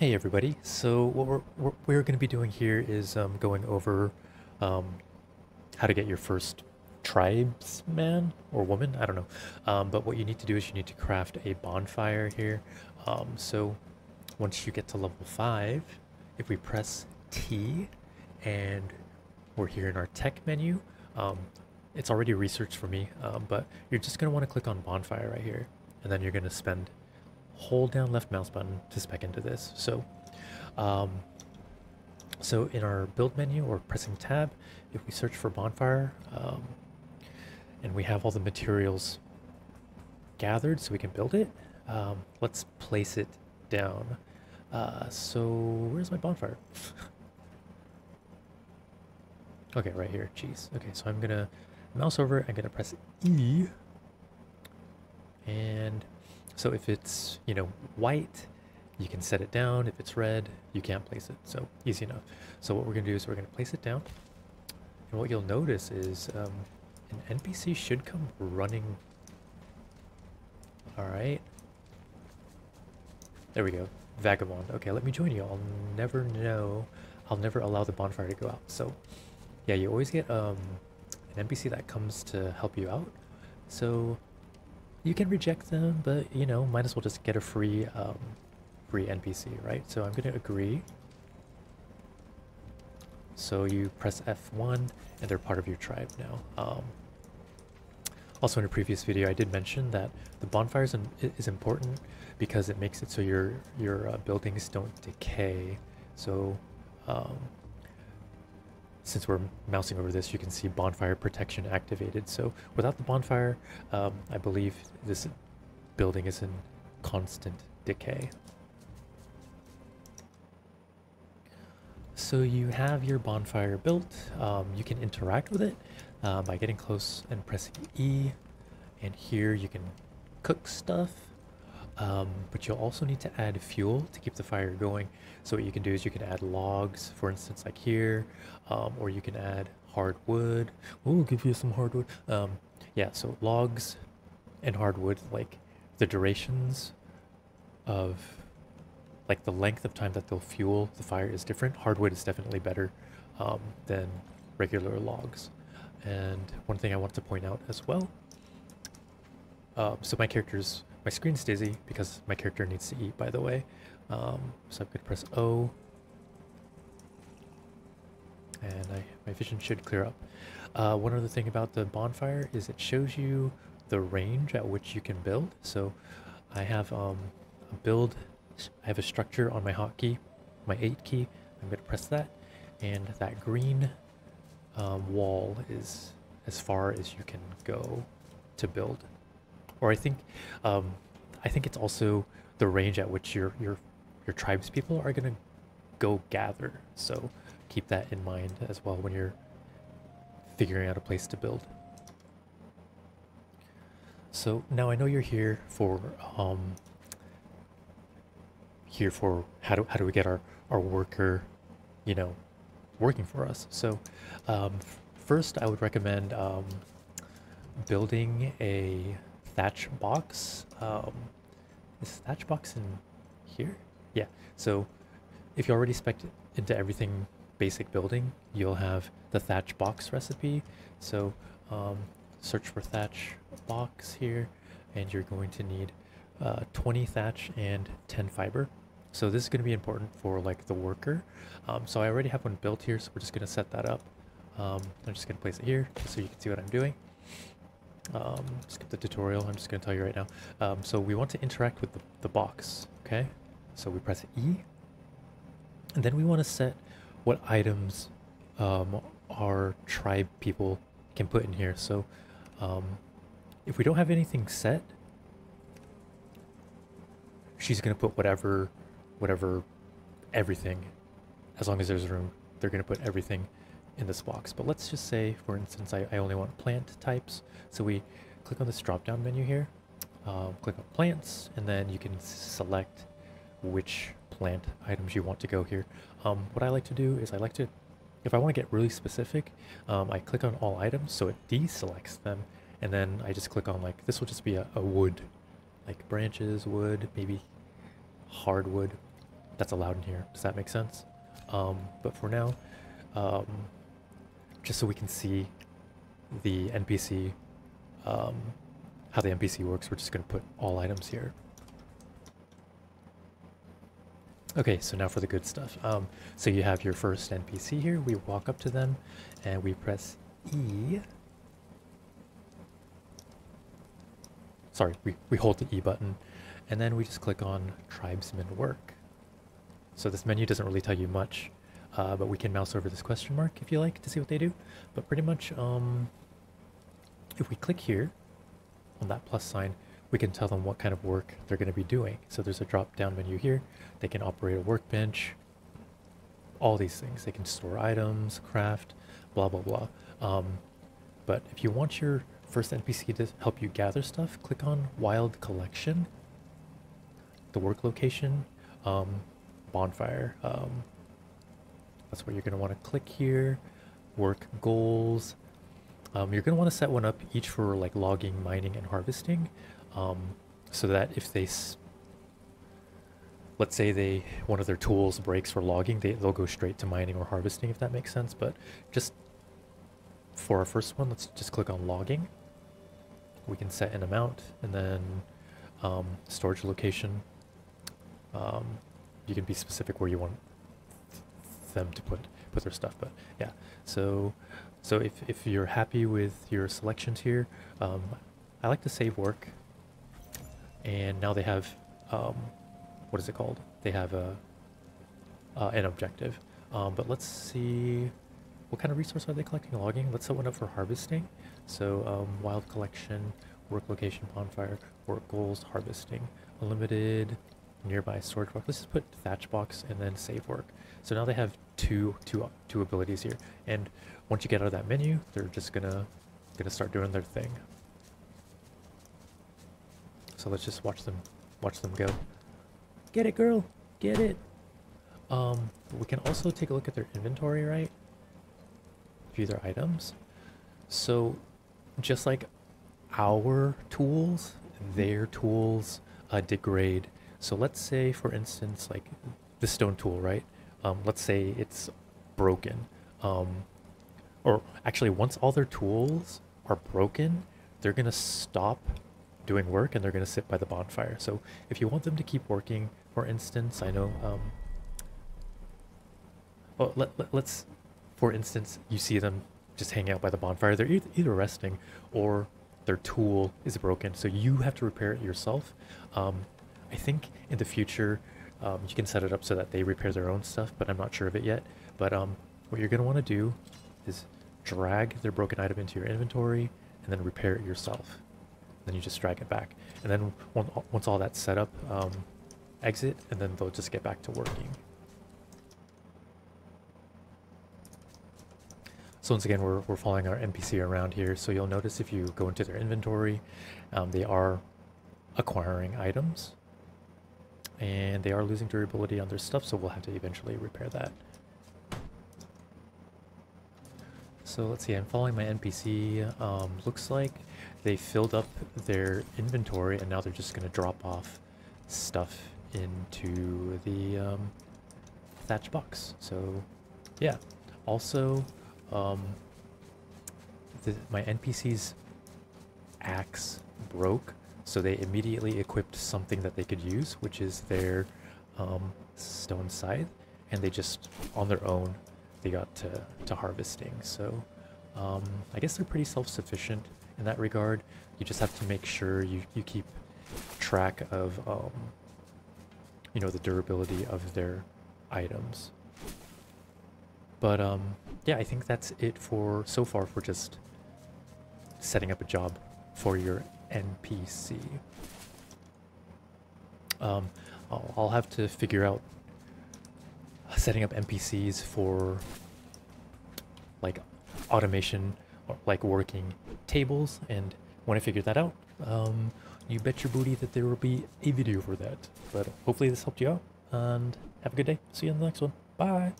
Hey everybody. So what we're going to be doing here is going over um, how to get your first tribesman or woman. I don't know. But what you need to do is you need to craft a bonfire here. So once you get to level 5, if we press T and we're here in our tech menu, um, it's already researched for me, but you're just going to want to click on bonfire right here. And then you're going to hold down left mouse button to spec into this. Um, so in our build menu or pressing tab, if we search for bonfire, and we have all the materials gathered so we can build it, let's place it down. So where's my bonfire? Okay, right here, jeez. Okay, so I'm gonna mouse over, I'm gonna press E, and so if it's, white, you can set it down. If it's red, you can't place it. So easy enough. So what we're gonna do is we're gonna place it down. And what you'll notice is an NPC should come running. All right. There we go. Vagabond. Okay, let me join you. I'll never know. I'll never allow the bonfire to go out. So yeah, you always get an NPC that comes to help you out. So you can reject them, but might as well just get a free NPC, right? So I'm gonna agree. So you press F1 and they're part of your tribe now. Also in a previous video I did mention that the bonfires is important because it makes it so your buildings don't decay. So since we're mousing over this, you can see bonfire protection activated. So without the bonfire, I believe this building is in constant decay. So you have your bonfire built. You can interact with it by getting close and pressing E. And here you can cook stuff. But you'll also need to add fuel to keep the fire going. So what you can do is you can add logs, for instance, like here, or you can add hardwood. We'll give you some hardwood. Yeah, so logs and hardwood, like the durations of, like the length of time that they'll fuel the fire is different. Hardwood is definitely better than regular logs. And one thing I want to point out as well, so my screen's dizzy because my character needs to eat, by the way. So I'm going to press O, and my vision should clear up. One other thing about the bonfire is it shows you the range at which you can build. So I have a structure on my hotkey, my 8 key. I'm going to press that, and that green wall is as far as you can go to build. Or I think it's also the range at which your tribes people are going to go gather. So keep that in mind as well when you're figuring out a place to build. So now I know you're here for how do we get our worker, working for us. So first I would recommend building a thatch box. Is thatch box in here? Yeah, so if you already spec'd into everything basic building, you'll have the thatch box recipe. So search for thatch box here, and you're going to need 20 thatch and 10 fiber. So this is going to be important for like the worker. So I already have one built here, so we're just going to set that up. I'm just going to place it here just so you can see what I'm doing. Skip the tutorial, I'm just going to tell you right now. So we want to interact with the box, okay? So we press E, and then we want to set what items our tribe people can put in here. So if we don't have anything set, she's going to put whatever, everything, as long as there's room, they're going to put everything in this box. But let's just say, for instance, I only want plant types. So we click on this drop down menu here, click on plants, and then you can select which plant items you want to go here. What I like to do is if I want to get really specific, I click on all items so it deselects them, and then I just click on, like, this will just be a wood, like branches, wood, maybe hardwood, that's allowed in here. Does that make sense? But for now, um, just so we can see the NPC, how the NPC works, we're just going to put all items here. Okay, so now for the good stuff. So you have your first NPC here. We walk up to them and we press E. Sorry, we hold the E button and then we just click on Tribesman Work. So this menu doesn't really tell you much, but we can mouse over this question mark if you like to see what they do. But pretty much, if we click here on that plus sign, we can tell them what kind of work they're going to be doing. So there's a drop down menu here. They can operate a workbench, all these things. They can store items, craft, blah, blah, blah. But if you want your first NPC to help you gather stuff, click on Wild Collection, the work location, bonfire. That's what you're going to want to click here. Work goals. You're going to want to set one up each for like logging, mining, and harvesting, so that if they, let's say one of their tools breaks for logging, they'll go straight to mining or harvesting, if that makes sense. But just for our first one, let's just click on logging. We can set an amount and then storage location. You can be specific where you want them to put their stuff, but yeah. So if you're happy with your selections here, I like to save work, and now they have what is it called? They have an objective. But let's see, what kind of resource are they collecting? Logging. Let's set one up for harvesting. So wild collection, work location, bonfire, work goals, harvesting, unlimited, nearby storage box. Let's just put thatch box and then save work. So now they have two abilities here, and once you get out of that menu, they're just gonna start doing their thing. So let's just watch them go. Get it, girl, get it. We can also take a look at their inventory, right? View their items. So just like our tools, their tools degrade. So let's say, for instance, like the stone tool, right? Let's say it's broken. Or actually, once all their tools are broken, they're going to stop doing work and they're going to sit by the bonfire. So if you want them to keep working, for instance, I know, let's, for instance, you see them just hanging out by the bonfire. They're either resting or their tool is broken, so you have to repair it yourself. I think in the future, you can set it up so that they repair their own stuff, but I'm not sure of it yet. But what you're going to want to do is drag their broken item into your inventory and then repair it yourself. Then you just drag it back. And then once all that's set up, exit, and then they'll just get back to working. So once again, we're following our NPC around here. So you'll notice if you go into their inventory, they are acquiring items. And they are losing durability on their stuff, so we'll have to eventually repair that. So let's see, I'm following my NPC. Looks like they filled up their inventory and now they're just going to drop off stuff into the thatch box. So yeah, also my NPC's axe broke, so they immediately equipped something that they could use, which is their stone scythe, and they just, on their own, they got to harvesting. So I guess they're pretty self-sufficient in that regard. You just have to make sure you keep track of you know, the durability of their items. But yeah, I think that's it for so far for just setting up a job for your NPC. I'll have to figure out setting up NPCs for like automation or like working tables, and when I figure that out, you bet your booty that there will be a video for that. But hopefully this helped you out, and have a good day. See you in the next one. Bye.